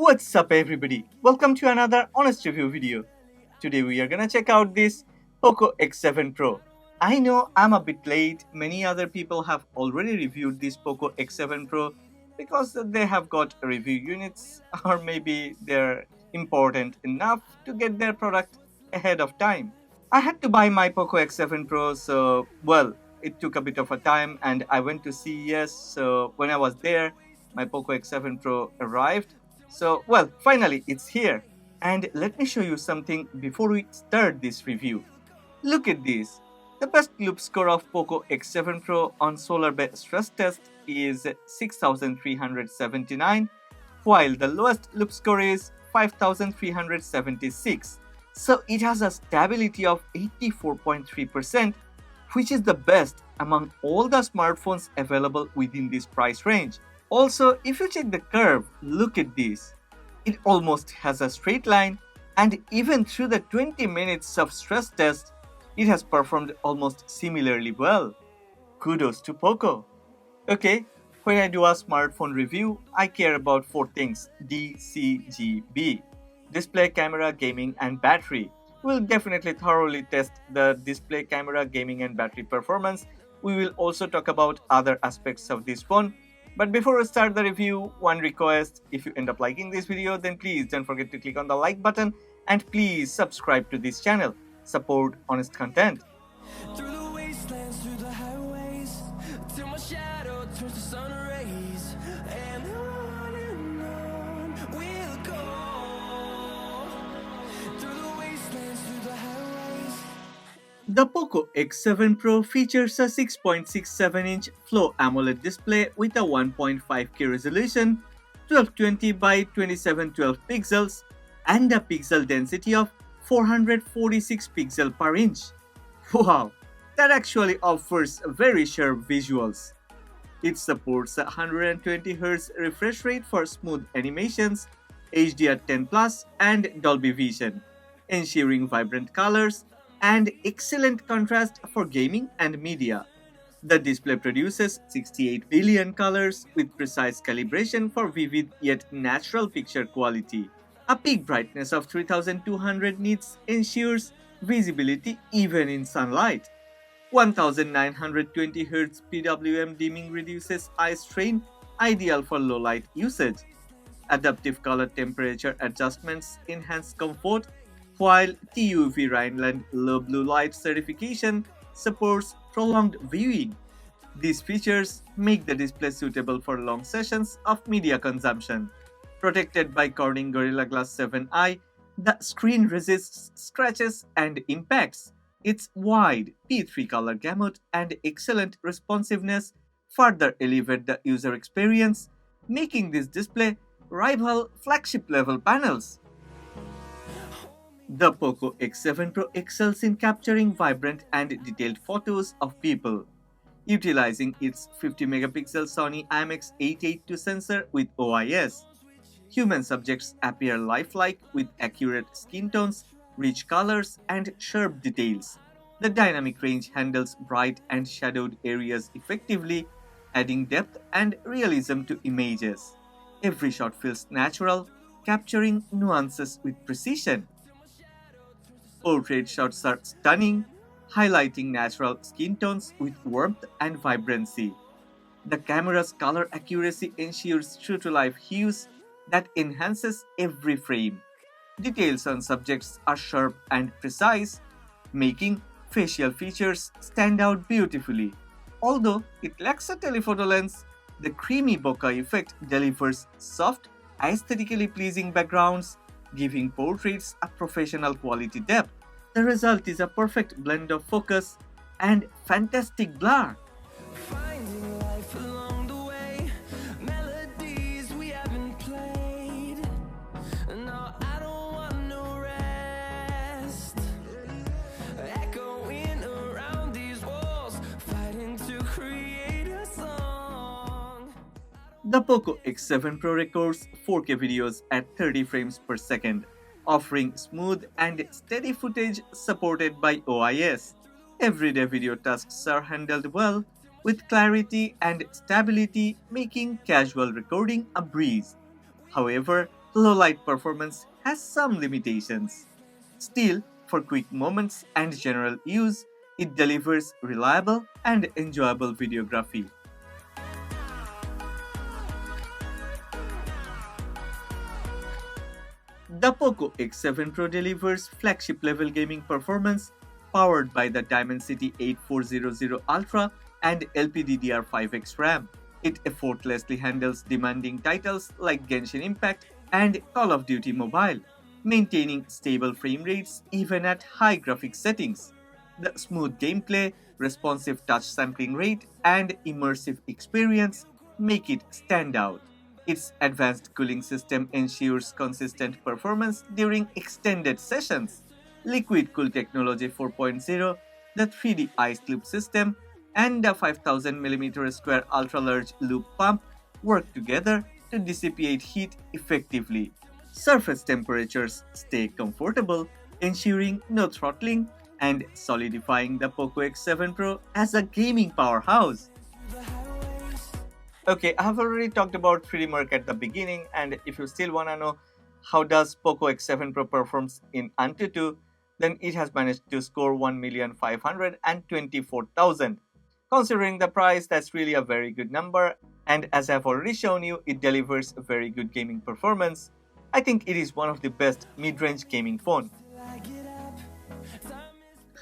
What's up everybody? Welcome to another honest review video. Today we are gonna check out this POCO X7 Pro. I know I'm a bit late, many other people have already reviewed this POCO X7 Pro because they have got review units or maybe they're important enough to get their product ahead of time. I had to buy my POCO X7 Pro, so well, it took a bit of a time and I went to CES, so when I was there, my POCO X7 Pro arrived. So, well, finally it's here. And let me show you something before we start this review. Look at this. The best loop score of POCO X7 Pro on solar bay stress test is 6379, while the lowest loop score is 5376. So it has a stability of 84.3%, which is the best among all the smartphones available within this price range. Also, if you check the curve, look at this. It almost has a straight line, and even through the 20 minutes of stress test, it has performed almost similarly well. Kudos to POCO. Okay, when I do a smartphone review, I care about 4 things: DCGB: display, camera, gaming, and battery. We'll definitely thoroughly test the display, camera, gaming, and battery performance. We will also talk about other aspects of this phone. But before we start the review, one request: if you end up liking this video, then please don't forget to click on the like button and please subscribe to this channel. Support honest content. Through the wastelands, through the highways, till my shadow turns to sun rays, and on we'll go. Through the wastelands, through the highways. The POCO X7 Pro features a 6.67-inch Flow AMOLED display with a 1.5K resolution, 1220 by 2712 pixels, and a pixel density of 446 pixels per inch. Wow, that actually offers very sharp visuals. It supports a 120Hz refresh rate for smooth animations, HDR10+, and Dolby Vision, ensuring vibrant colors and excellent contrast for gaming and media. The display produces 68 billion colors with precise calibration for vivid yet natural picture quality. A peak brightness of 3200 nits ensures visibility even in sunlight. 1920Hz PWM dimming reduces eye strain, ideal for low light usage. Adaptive color temperature adjustments enhance comfort, while TUV Rhineland Low Blue Light certification supports prolonged viewing. These features make the display suitable for long sessions of media consumption. Protected by Corning Gorilla Glass 7i, the screen resists scratches and impacts. Its wide P3 color gamut and excellent responsiveness further elevate the user experience, making this display rival flagship-level panels. The POCO X7 Pro excels in capturing vibrant and detailed photos of people. Utilizing its 50-megapixel Sony IMX882 sensor with OIS, human subjects appear lifelike with accurate skin tones, rich colors, and sharp details. The dynamic range handles bright and shadowed areas effectively, adding depth and realism to images. Every shot feels natural, capturing nuances with precision. Portrait shots are stunning, highlighting natural skin tones with warmth and vibrancy. The camera's color accuracy ensures true-to-life hues that enhances every frame. Details on subjects are sharp and precise, making facial features stand out beautifully. Although it lacks a telephoto lens, the creamy bokeh effect delivers soft, aesthetically pleasing backgrounds, giving portraits a professional quality depth. The result is a perfect blend of focus and fantastic blur. Finding life along the way, melodies we haven't played. No, I don't want no rest. Echoing around these walls, fighting to create a song. The POCO X7 Pro records 4K videos at 30 frames per second, offering smooth and steady footage supported by OIS. Everyday video tasks are handled well, with clarity and stability making casual recording a breeze. However, low light performance has some limitations. Still, for quick moments and general use, it delivers reliable and enjoyable videography. The POCO X7 Pro delivers flagship-level gaming performance powered by the Dimensity 8400 Ultra and LPDDR5X RAM. It effortlessly handles demanding titles like Genshin Impact and Call of Duty Mobile, maintaining stable frame rates even at high graphics settings. The smooth gameplay, responsive touch sampling rate, and immersive experience make it stand out. Its advanced cooling system ensures consistent performance during extended sessions. Liquid Cool Technology 4.0, the 3D ice loop system, and the 5000mm square ultra-large loop pump work together to dissipate heat effectively. Surface temperatures stay comfortable, ensuring no throttling and solidifying the POCO X7 Pro as a gaming powerhouse. Okay, I have already talked about 3D Mark at the beginning, and if you still wanna know how does POCO X7 Pro performs in Antutu, then it has managed to score 1,524,000. Considering the price, that's really a very good number, and as I've already shown you, it delivers a very good gaming performance. I think it is one of the best mid-range gaming phone.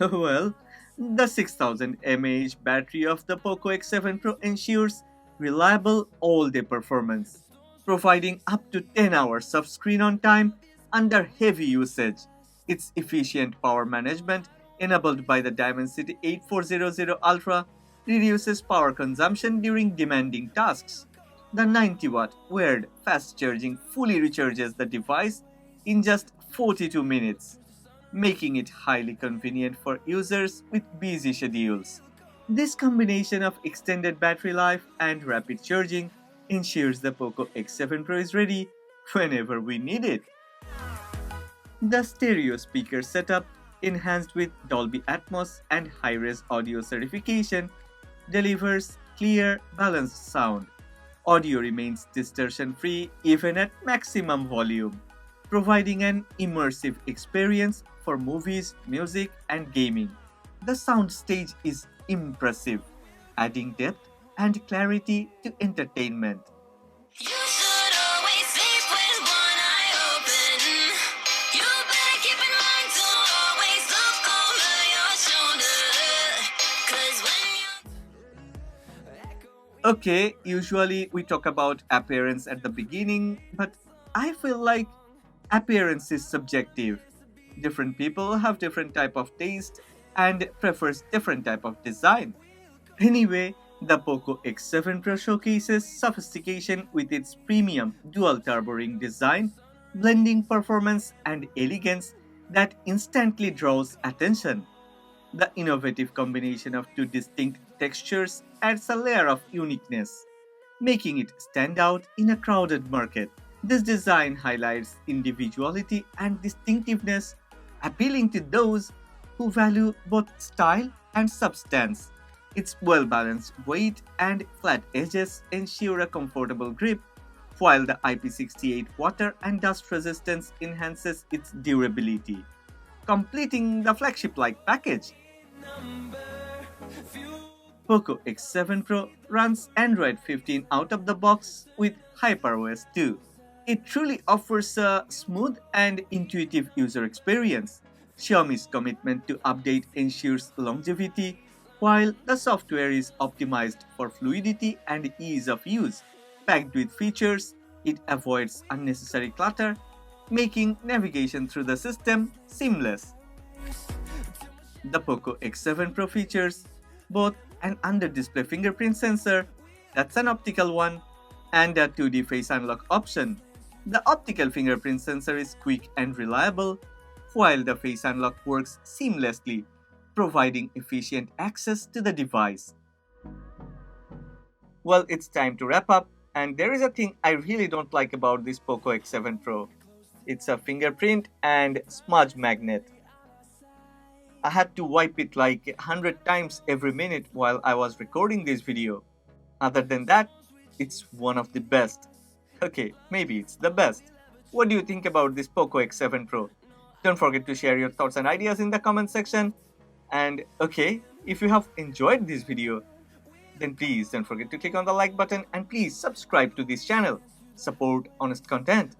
Well, the 6000 mAh battery of the POCO X7 Pro ensures reliable all-day performance, providing up to 10 hours of screen-on time under heavy usage. Its efficient power management, enabled by the Dimensity 8400 Ultra, reduces power consumption during demanding tasks. The 90-watt wired fast charging fully recharges the device in just 42 minutes, making it highly convenient for users with busy schedules. This combination of extended battery life and rapid charging ensures the POCO X7 Pro is ready whenever we need it. The stereo speaker setup, enhanced with Dolby Atmos and high-res audio certification, delivers clear, balanced sound. Audio remains distortion-free even at maximum volume, providing an immersive experience for movies, music, and gaming. The soundstage is impressive, adding depth and clarity to entertainment. You should always sleep with one eye open. You better keep in mind to always look over your shoulder. 'Cause when Okay, usually we talk about appearance at the beginning, but I feel like appearance is subjective. Different people have different type of taste and prefers different type of design. Anyway, the POCO X7 Pro showcases sophistication with its premium dual turbo ring design, blending performance and elegance that instantly draws attention. The innovative combination of two distinct textures adds a layer of uniqueness, making it stand out in a crowded market. This design highlights individuality and distinctiveness, appealing to those who value both style and substance. Its well balanced weight and flat edges ensure a comfortable grip, while the IP68 water and dust resistance enhances its durability, completing the flagship like package. POCO X7 Pro runs Android 15 out of the box with HyperOS 2. It truly offers a smooth and intuitive user experience. Xiaomi's commitment to update ensures longevity, while the software is optimized for fluidity and ease of use. Packed with features, it avoids unnecessary clutter, making navigation through the system seamless. The POCO X7 Pro features both an under-display fingerprint sensor, that's an optical one, and a 2D face unlock option. The optical fingerprint sensor is quick and reliable, while the face unlock works seamlessly, providing efficient access to the device. Well, it's time to wrap up, and there is a thing I really don't like about this POCO X7 Pro. It's a fingerprint and smudge magnet. I had to wipe it like 100 times every minute while I was recording this video. Other than that, it's one of the best. Okay, maybe it's the best. What do you think about this POCO X7 Pro? Don't forget to share your thoughts and ideas in the comment section. And okay, if you have enjoyed this video, then please don't forget to click on the like button and please subscribe to this channel. Support honest content.